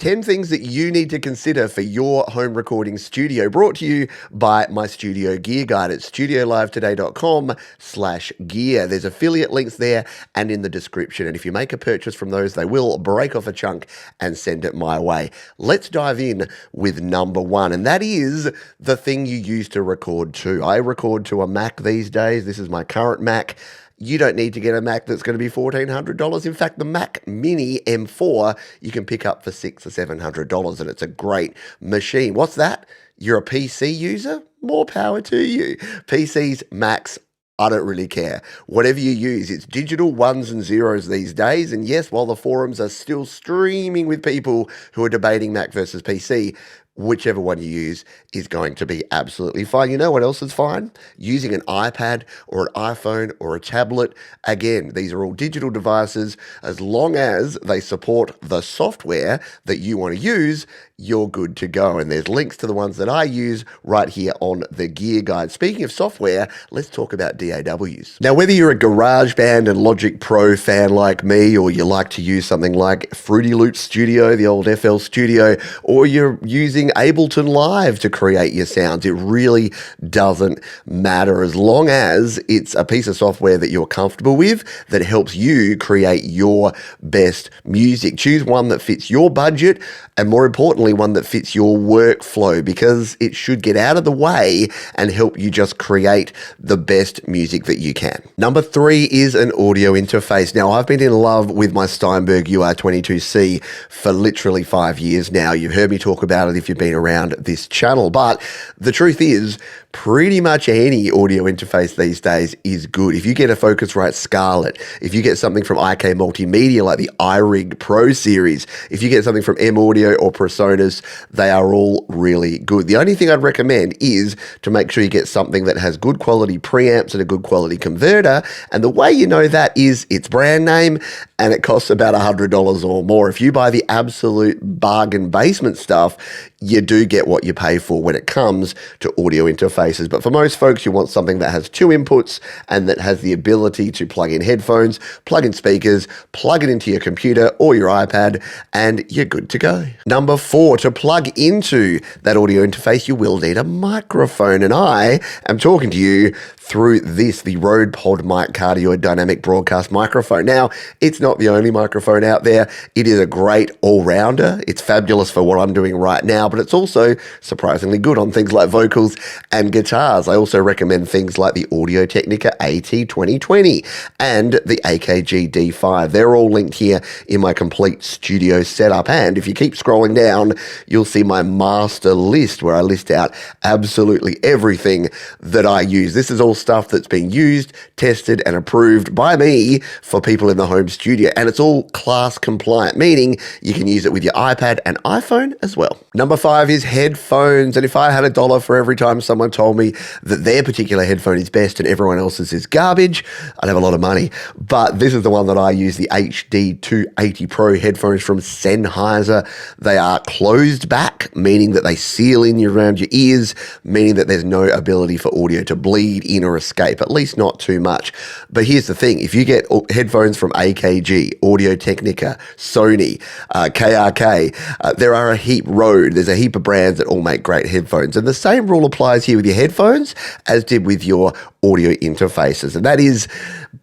10 things that you need to consider for your home recording studio, brought to you by my studio gear guide at studiolivetoday.com/gear. There's affiliate links there and in the description. And if you make a purchase from those, they will break off a chunk and send it my way. Let's dive in with number one, and that is the thing you use to record to. I record to a Mac these days. This is my current Mac. You don't need to get a Mac that's going to be $1,400. In fact, the Mac Mini M4 you can pick up for $600 or $700, and it's a great machine. What's that? You're a PC user? More power to you. PCs, Macs, I don't really care. Whatever you use, it's digital ones and zeros these days. And yes, while the forums are still streaming with people who are debating Mac versus PC, whichever one you use is going to be absolutely fine. You know what else is fine? Using an iPad or an iPhone or a tablet. Again, these are all digital devices. As long as they support the software that you want to use, you're good to go. And there's links to the ones that I use right here on the gear guide. Speaking of software, let's talk about DAWs. Now, whether you're a GarageBand and Logic Pro fan like me, or you like to use something like Fruity Loop Studio, the old FL Studio, or you're using Ableton Live to create your sounds, it really doesn't matter as long as it's a piece of software that you're comfortable with that helps you create your best music. Choose one that fits your budget, and more importantly, one that fits your workflow, because it should get out of the way and help you just create the best music that you can. Number three is an audio interface. Now, I've been in love with my Steinberg UR22C for literally 5 years now. You've heard me talk about it if you've been around this channel, but the truth is, pretty much any audio interface these days is good. If you get a Focusrite Scarlett, if you get something from IK Multimedia like the iRig Pro series, if you get something from M Audio or Presonus, they are all really good. The only thing I'd recommend is to make sure you get something that has good quality preamps and a good quality converter. And the way you know that is its brand name, and it costs about $100 or more. If you buy the absolute bargain basement stuff, you do get what you pay for when it comes to audio interfaces. But for most folks, you want something that has two inputs and that has the ability to plug in headphones, plug in speakers, plug it into your computer or your iPad, and you're good to go. Number four, to plug into that audio interface, you will need a microphone. And I am talking to you through this, the Rode PodMic Cardioid Dynamic Broadcast microphone. Now, it's not the only microphone out there. It is a great all-rounder. It's fabulous for what I'm doing right now, but it's also surprisingly good on things like vocals and guitars. I also recommend things like the Audio-Technica AT2020 and the AKG D5. They're all linked here in my complete studio setup. And if you keep scrolling down, you'll see my master list where I list out absolutely everything that I use. This is all stuff that's been used, tested, and approved by me for people in the home studio. And it's all class compliant, meaning you can use it with your iPad and iPhone as well. Number five is headphones. And if I had $1 for every time someone told me that their particular headphone is best and everyone else's is garbage, I'd have a lot of money. But this is the one that I use, the HD280 Pro headphones from Sennheiser. They are closed back, meaning that they seal in around your ears, meaning that there's no ability for audio to bleed in or escape, at least not too much. But here's the thing, if you get headphones from AKG, Audio-Technica, Sony, KRK, there are a heap, Rode, there's a heap of brands that all make great headphones. And the same rule applies here with your headphones as did with your audio interfaces. And that is,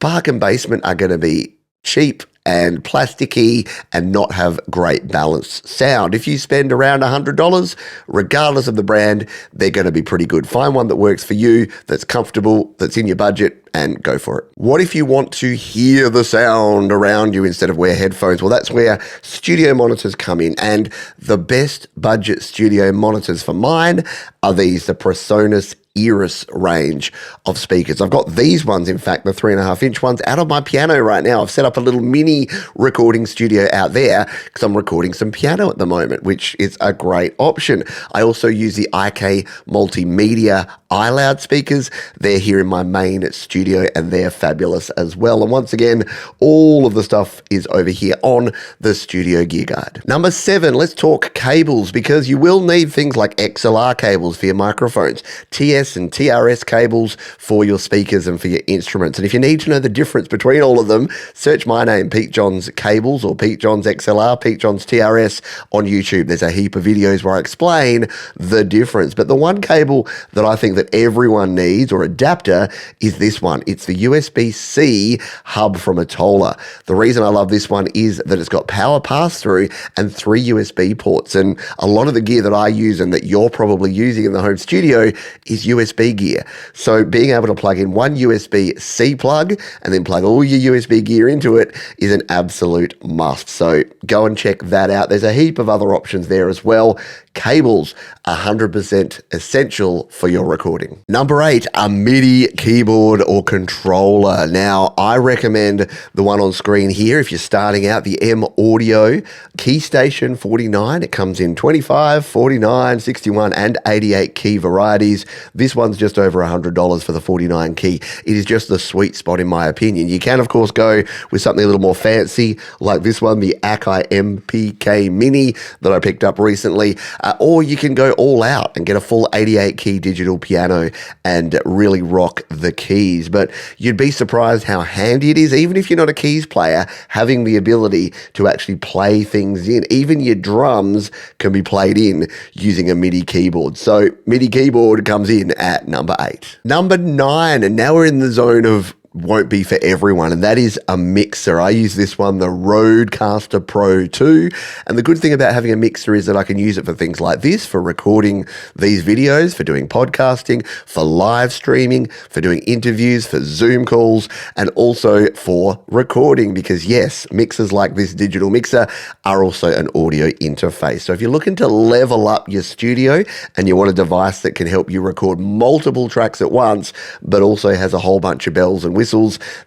bargain basement are going to be cheap and plasticky and not have great balanced sound. If you spend around $100, regardless of the brand, they're going to be pretty good. Find one that works for you, that's comfortable, that's in your budget, and go for it. What if you want to hear the sound around you instead of wear headphones? Well, that's where studio monitors come in. And the best budget studio monitors for mine are these, the Presonus Iris range of speakers. I've got these ones, in fact, the 3.5-inch ones out of my piano right now. I've set up a little mini recording studio out there because I'm recording some piano at the moment, which is a great option. I also use the IK Multimedia iLoud speakers. They're here in my main studio and they're fabulous as well. And once again, all of the stuff is over here on the Studio Gear Guide. Number 7, let's talk cables, because you will need things like XLR cables for your microphones, TS and TRS cables for your speakers and for your instruments. And if you need to know the difference between all of them, search my name, Pete Johns Cables or Pete Johns XLR, Pete Johns TRS on YouTube. There's a heap of videos where I explain the difference. But the one cable that I think that everyone needs, or adapter, is this one. It's the USB-C hub from Atola. The reason I love this one is that it's got power pass-through and 3 USB ports. And a lot of the gear that I use and that you're probably using in the home studio is USB gear. So being able to plug in one USB-C plug and then plug all your USB gear into it is an absolute must. So go and check that out. There's a heap of other options there as well. Cables, 100% essential for your recording. Number 8, a MIDI keyboard or controller. Now, I recommend the one on screen here if you're starting out, the M Audio Keystation 49. It comes in 25, 49, 61, and 88 key varieties. This one's just over $100 for the 49 key. It is just the sweet spot in my opinion. You can, of course, go with something a little more fancy like this one, the Akai MPK Mini that I picked up recently. Or you can go all out and get a full 88 key digital piano and really rock the keys. But you'd be surprised how handy it is, even if you're not a keys player, having the ability to actually play things in. Even your drums can be played in using a MIDI keyboard. So MIDI keyboard comes in at number 8. Number 9, and now we're in the zone of won't be for everyone, and that is a mixer. I use this one, the Rodecaster Pro 2, and the good thing about having a mixer is that I can use it for things like this, for recording these videos, for doing podcasting, for live streaming, for doing interviews, for Zoom calls, and also for recording, because yes, mixers like this digital mixer are also an audio interface. So if you're looking to level up your studio and you want a device that can help you record multiple tracks at once, but also has a whole bunch of bells and whistles,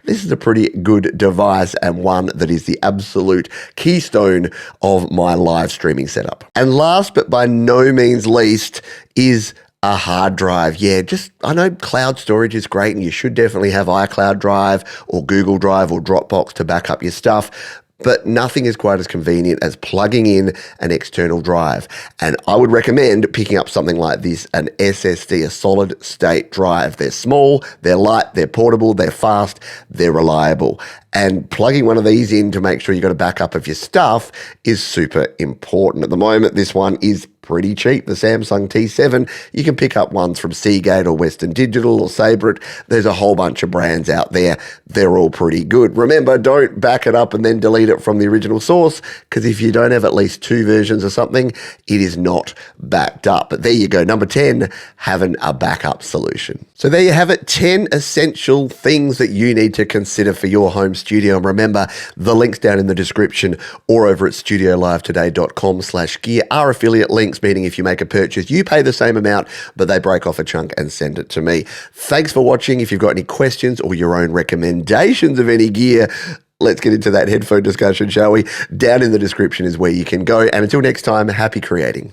this is a pretty good device and one that is the absolute keystone of my live streaming setup. And last but by no means least is a hard drive. Yeah, I know cloud storage is great and you should definitely have iCloud Drive or Google Drive or Dropbox to back up your stuff, but nothing is quite as convenient as plugging in an external drive. And I would recommend picking up something like this, an SSD, a solid state drive. They're small, they're light, they're portable, they're fast, they're reliable. And plugging one of these in to make sure you've got a backup of your stuff is super important. At the moment, this one is pretty cheap. The Samsung T7, you can pick up ones from Seagate or Western Digital or Sabrent. There's a whole bunch of brands out there. They're all pretty good. Remember, don't back it up and then delete it from the original source, because if you don't have at least 2 versions of something, it is not backed up. But there you go. Number 10, having a backup solution. So there you have it, 10 essential things that you need to consider for your home studio. And remember, the links down in the description or over at studiolivetoday.com/gear are affiliate links, meaning if you make a purchase, you pay the same amount, but they break off a chunk and send it to me. Thanks for watching. If you've got any questions or your own recommendations of any gear, let's get into that headphone discussion, shall we? Down in the description is where you can go. And until next time, happy creating.